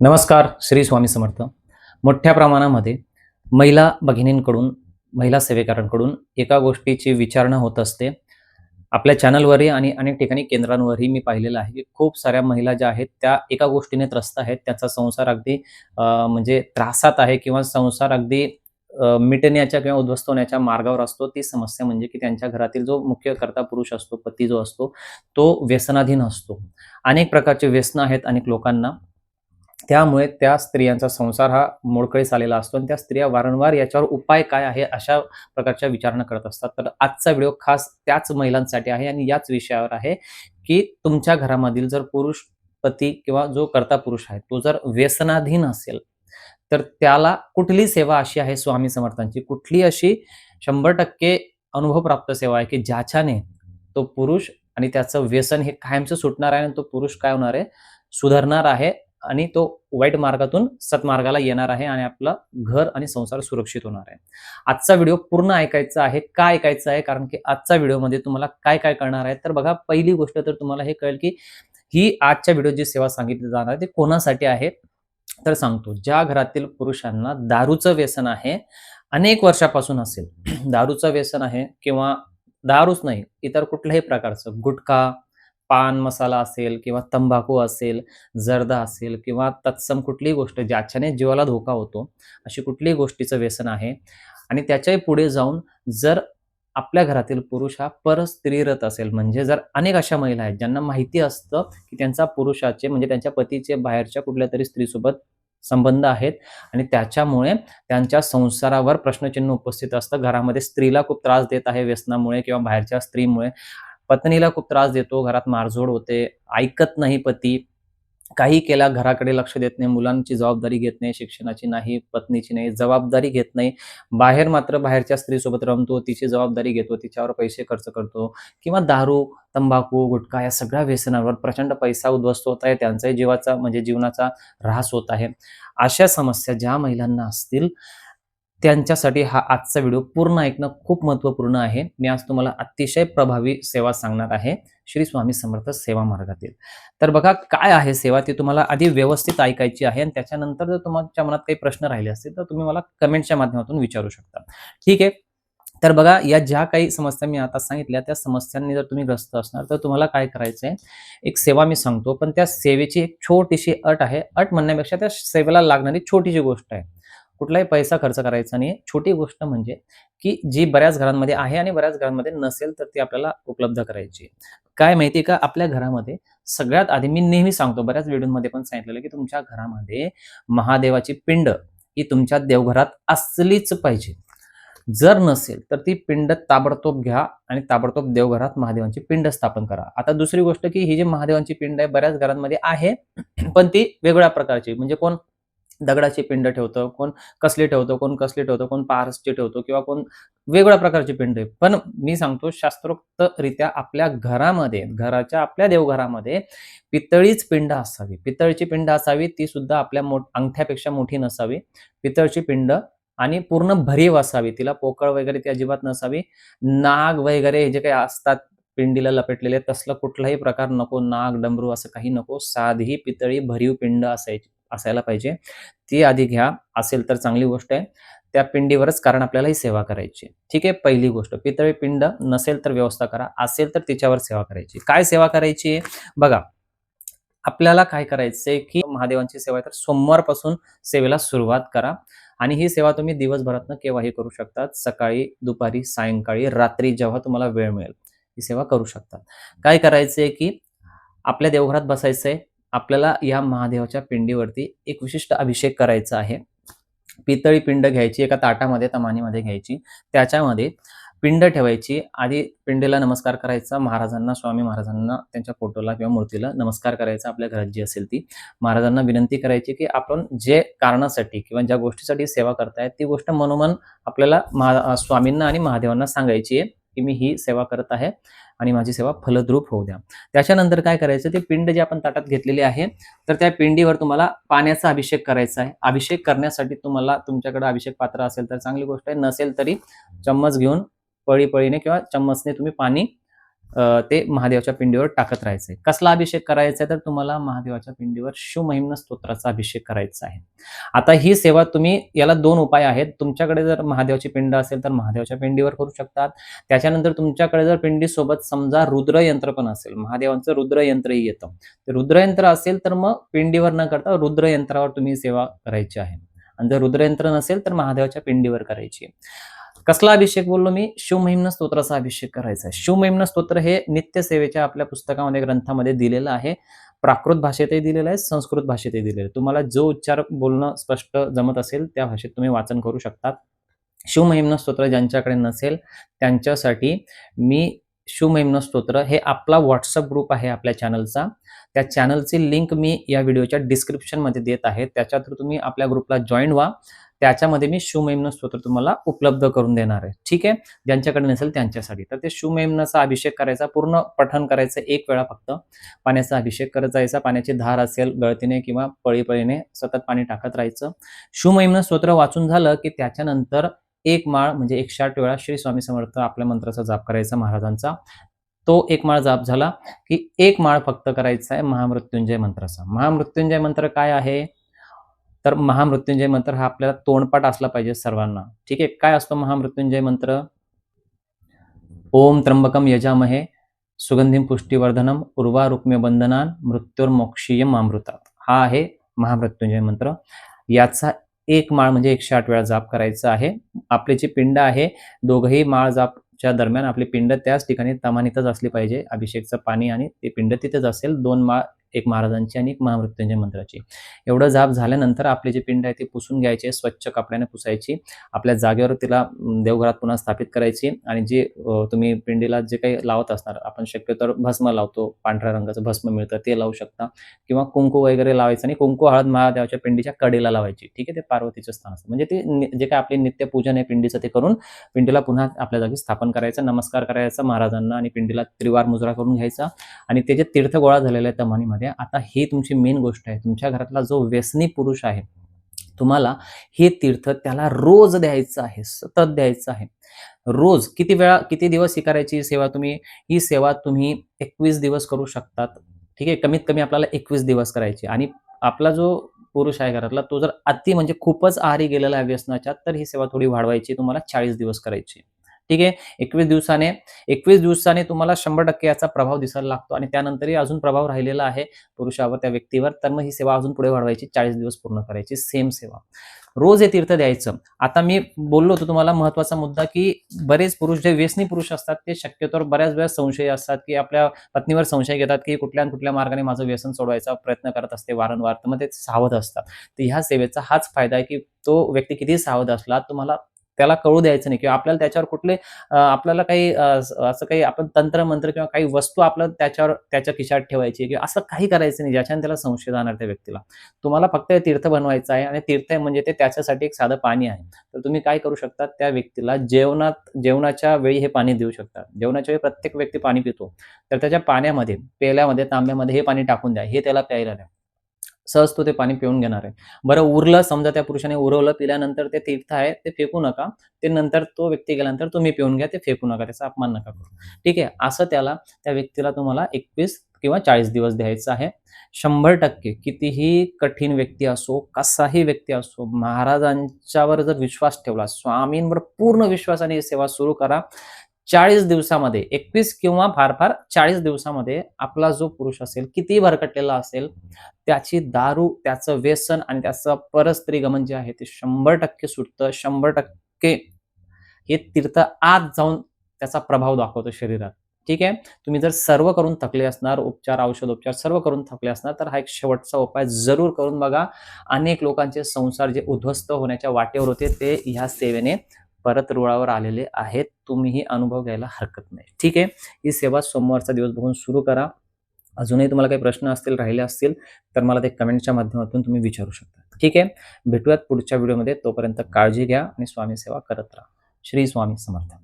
नमस्कार. श्री स्वामी समर्थ. मोठ्या प्रमाणामध्ये महिला भगिनींकडून, महिला सेवेकरांकडून एका गोष्टीची विचारणा होत असते. आपल्या चॅनलवरही आणि अनेक ठिकाणी केंद्रांवरही मी पाहिलेलं आहे, की खूप साऱ्या महिला ज्या आहेत त्या एका गोष्टीने त्रस्त आहेत. त्यांचा संसार अगदी म्हणजे त्रासात आहे किंवा संसार अगदी मिटण्याच्या किंवा उद्ध्वस्त होण्याच्या मार्गावर असतो. ती समस्या म्हणजे की त्यांच्या घरातील जो मुख्य कर्ता पुरुष असतो, पती जो असतो, तो व्यसनाधीन असतो. अनेक प्रकारचे व्यसनं आहेत अनेक लोकांना. त्यामुळे त्या स्त्रियांचा संसार हा मोडकळीस आलेला असतो आणि त्या स्त्रिया वारंवार याच्यावर उपाय काय आहे अशा प्रकारच्या विचारणा करत असतात. तर आजचा व्हिडिओ खास त्याच महिलांसाठी आहे आणि याच विषयावर आहे, की तुमच्या घरामधील जर पुरुष पती किंवा जो कर्ता पुरुष आहे, तो जर व्यसनाधीन असेल, तर त्याला कुठली सेवा अशी आहे स्वामी समर्थांची, कुठली अशी 100% अनुभवप्राप्त सेवा आहे, की ज्याच्याने तो पुरुष आणि त्याचं व्यसन हे कायमचं सुटणार आहे आणि तो पुरुष काय होणार आहे, सुधारणार आहे आणि तो वाईट मार्गातून सत्मार्गाला येणार आहे आणि आपलं घर आणि संसार सुरक्षित होणार आहे. आजचा व्हिडिओ पूर्ण ऐकायचा आहे. का ऐकायचा आहे? कारण की आजच्या व्हिडिओमध्ये तुम्हाला काय-काय कळणार आहे. तर बघा, पहिली गोष्ट तर तुम्हाला हे कळेल, की ही आजच्या व्हिडिओत जी सेवा सांगितली जाणार आहे, ती कोणासाठी आहे? तर सांगतो. ज्या घरातील पुरुषांना दारूचं व्यसन आहे, अनेक वर्षापासून असेल, दारूचं व्यसन आहे किंवा दारूच नाही, इतर कुठल्याही प्रकारचं गुटखा, पान मसाला असेल किंवा तंबाखू असेल, जर्दा असेल किंवा तत्सम कुठलीही गोष्ट ज्याच्याने जीवाला धोका होतो, अशी कुठलीही गोष्टीचं व्यसन आहे आणि त्याच्याही पुढे जाऊन जर आपल्या घरातील पुरुष हा परस्त्रीरत असेल, म्हणजे जर अनेक अशा महिला आहेत ज्यांना माहिती असतं, की त्यांचा पुरुषाचे म्हणजे त्यांच्या पतीचे बाहेरच्या कुठल्यातरी स्त्रीसोबत संबंध आहेत आणि त्याच्यामुळे त्यांच्या संसारावर प्रश्नचिन्ह उपस्थित असतं. घरामध्ये स्त्रीला खूप त्रास देत आहे व्यसनामुळे किंवा बाहेरच्या स्त्रीमुळे. पत्नीला खूप त्रास देतो, घरात मारझोड होते, ऐकत नाही पती, काही केला घराकडे लक्ष देत नाही, मुलांची जबाबदारी घेत नाही, शिक्षणाची नाही, पत्नीची नाही, जबाबदारी घेत नाही. बाहेर मात्र बाहेरच्या स्त्रीसोबत रमतो, तिची जबाबदारी घेतो, तिच्यावर पैसे खर्च करतो किंवा दारू, तंबाखू, गुटखा या सगळ्या व्यसनावर प्रचंड पैसा उद्ध्वस्त होत आहे. त्यांचाही जीवाचा म्हणजे जीवनाचा ऱ्हास होत आहे. अशा समस्या ज्या महिलांना असतील, त्यांच्यासाठी हा आजचा व्हिडिओ पूर्ण ऐकणं खूप महत्त्वपूर्ण आहे. मी आज तुम्हाला अतिशय प्रभावी सेवा सांगणार आहे, श्री स्वामी समर्थ सेवा मार्गातील. तर बघा, काय आहे सेवा ती तुम्हाला आधी व्यवस्थित ऐकायची आहे आणि त्याच्यानंतर जर तुमच्या मनात काही प्रश्न राहिले असतील, तर तुम्ही मला कमेंटच्या माध्यमातून विचारू शकता. ठीक आहे. तर बघा, या ज्या काही समस्या मी आता सांगितल्या, त्या समस्यांनी जर तुम्ही ग्रस्त असणार, तर तुम्हाला काय करायचंय, एक सेवा मी सांगतो, पण त्या सेवेची एक छोटीशी अट आहे. अट म्हणण्यापेक्षा त्या सेवेला लागणारी छोटीशी गोष्ट आहे. कुठलाही पैसा खर्च करायचा नाहीये. छोटी गोष्ट म्हणजे, की जी बऱ्याच घरांमध्ये आहे आणि बऱ्याच घरांमध्ये नसेल, तर ती आपल्याला उपलब्ध करायची. काय माहिती का, आपल्या घरामध्ये सगळ्यात आधी मी नेहमी सांगतो, बऱ्याच व्हिडिओमध्ये पण सांगितलेलं, की तुमच्या घरामध्ये महादेवाची पिंड ही तुमच्या देवघरात असलीच पाहिजे. जर नसेल, तर ती पिंड ताबडतोब घ्या आणि ताबडतोब देवघरात महादेवांची पिंड स्थापन करा. आता दुसरी गोष्ट, की ही जी महादेवांची पिंड आहे बऱ्याच घरांमध्ये आहे, पण ती वेगळ्या प्रकारची. म्हणजे कोण दगडाची पिंड ठेवतं, कोण कसली ठेवतं, कोण कसली ठेवतं, कोण पारसची ठेवतो किंवा कोण वेगवेगळ्या प्रकारची पिंड आहे. पण मी सांगतो, शास्त्रोक्तरित्या आपल्या घरामध्ये, घराच्या आपल्या देवघरामध्ये पितळीच पिंड असावी. पितळची पिंड असावी, ती सुद्धा आपल्या अंगठ्यापेक्षा मोठी नसावी. पितळची पिंड आणि पूर्ण भरीव असावी. तिला पोकळ वगैरे ती अजिबात नसावी. नाग वगैरे हे जे काही असतात पिंडीला लपेटलेले, तसलं कुठलाही प्रकार नको. नाग, डमरू असं काही नको. साधी पितळी भरीव पिंड असायला पाहिजे. ती आधी घ्या. असेल तर चांगली गोष्ट आहे. त्या पिंडीवरच, कारण आपल्याला ही सेवा करायची. ठीक आहे. पहिली गोष्ट, पितळी पिंड नसेल तर व्यवस्था करा. असेल तर तिच्यावर सेवा करायची. काय सेवा करायची आहे? बघा, आपल्याला काय करायचंय, की महादेवांची सेवा आहे तर सोमवारपासून सेवेला सुरुवात करा आणि ही सेवा तुम्ही दिवसभरातनं केव्हाही करू शकता. सकाळी, दुपारी, सायंकाळी, रात्री जेव्हा तुम्हाला वेळ मिळेल, ही सेवा करू शकता. काय करायचंय, की आपल्या देवघरात बसायचंय. आपल्याला या महादेवाच्या पिंडीवरती एक विशिष्ट अभिषेक करायचा आहे. पितळी पिंड घ्यायची, एका ताटामध्ये, तमानीमध्ये घ्यायची. त्याच्यामध्ये पिंड ठेवायची. आधी पिंडीला नमस्कार करायचा. महाराजांना, स्वामी महाराजांना, त्यांच्या फोटोला किंवा मूर्तीला नमस्कार करायचा, आपल्या घरात जी असेल ती. महाराजांना विनंती करायची, की आपण जे कारणासाठी किंवा ज्या गोष्टीसाठी सेवा करताय, ती गोष्ट मनोमन आपल्याला स्वामींना आणि महादेवांना सांगायची आहे, की मी ही सेवा करत आहे आणि माझी सेवा फलद्रूप होऊ द्या. त्याच्यानंतर काय करायचं, ते पिंड जे आपण ताटात घेतलेली आहे, तर त्या पिंडीवर तुम्हाला पाण्याचा अभिषेक करायचा आहे. अभिषेक करण्यासाठी तुम्हाला, तुमच्याकडे अभिषेक पात्र असेल तर चांगली गोष्ट आहे. नसेल तरी चम्मच घेऊन पळी-पळीने किंवा चम्मचने तुम्ही पाणी ते महादेवाच्या पिंडीवर टाकत राहायचंय. कसला अभिषेक करायचा आहे तर तुम्हाला महादेवाच्या पिंडीवर शिवमहिम्न स्तोत्राचा अभिषेक करायचा आहे. आता ही सेवा तुम्ही याला 2 उपाय आहेत. तुमच्याकडे जर महादेवाची पिंड असेल तर महादेवाच्या पिंडीवर करू शकतात. त्याच्यानंतर तुमच्याकडे जर पिंडीसोबत समजा रुद्रयंत्र पण असेल, महादेवांचं रुद्रयंत्रही येतं. ते रुद्रयंत्र असेल तर मग पिंडीवर न करता रुद्रयंत्रावर तुम्ही सेवा करायची आहे. आणि जर रुद्रयंत्र नसेल तर महादेवाच्या पिंडीवर करायची. कसला अभिषेक बोललो मी? शिवमहिम्न स्तोत्राचा अभिषेक करायचा आहे. शिवमहिम्न स्तोत्र हे नित्यसेवेच्या आपल्या पुस्तकामध्ये, ग्रंथामध्ये दिलेलं आहे. प्राकृत भाषेतही दिलेलं आहे, संस्कृत भाषेतही दिलेलं आहे. तुम्हाला जो उच्चार बोलणं स्पष्ट जमत असेल त्या भाषेत तुम्ही वाचन करू शकता. शिवमहिम्न स्तोत्र ज्यांच्याकडे नसेल त्यांच्यासाठी मी शिवमहिम्न स्तोत्र हे आपला व्हॉट्सअप ग्रुप आहे आपल्या चॅनलचा. त्या चॅनलची लिंक मी या व्हिडिओच्या डिस्क्रिप्शनमध्ये देत आहे. त्याच्या थ्रू तुम्ही आपल्या ग्रुपला जॉईन व्हा. त्याच्यामध्ये मी शिवमहिम्न स्तोत्र तुम्हाला उपलब्ध करून देणार आहे. ठीक आहे? ज्यांच्याकडे नसेल त्यांच्यासाठी. तर ते शिवमहिम्नाचा अभिषेक करायचा, पूर्ण पठण करायचं 1 वेळा फक्त. पाण्याचा अभिषेक करत जायचा. पाण्याची धार असेल गळतीने किंवा पळीपळीने सतत पाणी टाकत राहायचं. शिवमहिम्न स्तोत्र वाचून झालं की त्याच्यानंतर 1 माळ म्हणजे 108 वेळा श्री स्वामी समर्थ आपल्या मंत्राचा जाप करायचा महाराजांचा. तो 1 माळ जाप झाला की 1 माळ फक्त करायचा आहे महामृत्युंजय मंत्राचा. महामृत्युंजय मंत्र काय आहे? तर महामृत्युंजय मंत्र हा आपल्याला तोंडपाठ असला पाहिजे सर्वांना. ठीक आहे? काय असतो महामृत्युंजय मंत्र? ओम त्र्यंबकम यजामहे सुगंधिम पुष्टिवर्धनम उर्वारुक्म्य बंधनान मृत्युर्मोक्षीयम अमृतात. हा आहे महामृत्युंजय मंत्र. याचा 1 माळ म्हणजे 108 वेळा जाप करायचा आहे. आपली जी पिंड आहे, दोघंही माळ जापच्या दरम्यान आपली पिंड त्याच ठिकाणी तमानीतच असली पाहिजे. अभिषेकचं पाणी आणि ती पिंड तिथेच असेल. 2 माळ, 1 महाराजांची आणि 1 महामृत्युंजय मंत्राची. एवढं जाप झाल्यानंतर आपली जी पिंड आहे ती पुसून घ्यायची, स्वच्छ कपड्याने पुसायची. आपल्या जागेवर तिला देवघरात पुन्हा स्थापित करायची आणि जे तुम्ही पिंडीला जे काही लावत असणार, आपण शक्यतो भस्म लावतो, पांढऱ्या रंगाचं भस्म मिळतं ते लावू शकता किंवा कुंकू वगैरे लावायचं आणि कुंकू हळद महादेवाच्या पिंडीच्या कडेला लावायची. ठीक आहे? ते पार्वतीचं स्थान असतं. म्हणजे ते जे काही आपले नित्यपूजन आहे पिंडीचं ते करून पिंडीला पुन्हा आपल्या जागी स्थापन करायचं, नमस्कार करायचा महाराजांना आणि पिंडीला त्रिवार मुजरा करून घ्यायचा आणि ते जे तीर्थ गोळा झालेला आहे तमानीमध्ये. आता ही तुमची मेन गोष्ट आहे. तुमच्या घरातला जो व्यसनी पुरुष आहे, तुम्हाला हे तीर्थ त्याला रोज द्यायचं आहे, सतत द्यायचं आहे. रोज किती वेळा, किती दिवस ही करायची सेवा तुम्ही? ही सेवा तुम्ही 21 दिवस करू शकतात. ठीक आहे? कमीत कमी आपल्याला 21 दिवस करायची आणि आपला जो पुरुष आहे घरातला तो जर अति म्हणजे खूपच आहारी गेलेला आहे व्यसनाच्या, तर ही सेवा थोडी वाढवायची. तुम्हाला 40 दिवस करायची. ठीक आहे? 21 दिवसाने तुम्हाला 100% याचा प्रभाव दिसायला लागतो आणि त्यानंतरही अजून प्रभाव राहिलेला आहे पुरुषावर, त्या व्यक्तीवर. तर मग ही सेवा अजून पुढे वाढवायची, 40 दिवस पूर्ण करायची, सेम सेवा. रोज हे तीर्थ द्यायचं. आता मी बोललो होतो तुम्हाला महत्त्वाचा मुद्दा, की बरेच पुरुष जे व्यसनी पुरुष असतात ते शक्यतोवर बऱ्याच वेळा संशयी असतात, की आपल्या पत्नीवर संशय घेतात, की कुठल्या ना कुठल्या मार्गाने माझं व्यसन सोडवायचा प्रयत्न करत असते वारंवार. तर मग ते सावध असतात. तर ह्या सेवेचा हाच फायदा आहे, की तो व्यक्ती कितीही सावध असला तुम्हाला त्याला कळू द्यायचं नाही किंवा आपल्याला त्याच्यावर कुठले आपल्याला काही असं काही आपण तंत्र-मंत्र किंवा काही वस्तू आपलं त्याच्यावर त्याच्या खिशात ठेवायची किंवा असं काही करायचं नाही ज्याच्याने त्याला संशय जाणार त्या व्यक्तीला. तुम्हाला फक्त हे तीर्थ बनवायचं आहे आणि तीर्थ म्हणजे ते त्याच्यासाठी एक साधं पाणी आहे. तर तुम्ही काय करू शकता, त्या व्यक्तीला जेवणाच्या वेळी हे पाणी देऊ शकता. जेवणाच्या वेळी प्रत्येक व्यक्ती पाणी पितो. तर त्याच्या पाण्यामध्ये, पेल्यामध्ये, तांब्यामध्ये हे पाणी टाकून द्या. हे त्याला प्यायला द्या. सहज तो ते पाणी पिऊन घेणार आहे. बरं उरलं, समजा त्या पुरुषाने उरवलं, पिल्यानंतर ते तीर्थ आहे ते फेकू नका. ते नंतर तो व्यक्ती गेल्यानंतर तुम्ही पिऊन घ्या, ते फेकू नका, त्याचा अपमान नका करू. ठीक आहे? असं त्या व्यक्तीला तुम्हाला 21 किंवा 40 दिवस द्यायचं आहे. 100% कितीही कठीण व्यक्ती असो, कसाही व्यक्ती असो, महाराजांच्यावर जर विश्वास ठेवला, स्वामींवर पूर्ण विश्वासाने ही सेवा सुरू करा. 40 दिवसामध्ये 21 किंवा फार 40 दिवसामध्ये आपला जो पुरुष असेल, कितीही भरकटलेला असेल, त्याची दारू, त्याचं व्यसन आणि त्याचं परस्त्रीगमन जे आहे ते 100% सुटतं. 100% हे तीर्थ आत जाऊन त्याचा प्रभाव दाखवतो शरीरात. ठीक आहे? तुम्ही जर सर्व करून थकले असणार, उपचार, औषधोपचार सर्व करून थकले असणार, तर हा एक शेवटचा उपाय जरूर करून बघा. अनेक लोकांचे संसार जे उद्ध्वस्त होण्याच्या वाटेवर होते, ते ह्या सेवेने परत रुळावर आलेले आहेत. तुम्हीही अनुभव घ्यायला हरकत नाही. ठीक आहे? ही सेवा सोमवारचा दिवस बघून सुरू करा. अजूनही तुम्हाला काही प्रश्न असतील, राहिले असतील, तर मला ते कमेंटच्या माध्यमातून तुम्ही विचारू शकता. ठीक आहे? भेटूयात पुढच्या व्हिडिओमध्ये. तोपर्यंत काळजी घ्या आणि स्वामी सेवा करत राहा. श्री स्वामी समर्थ.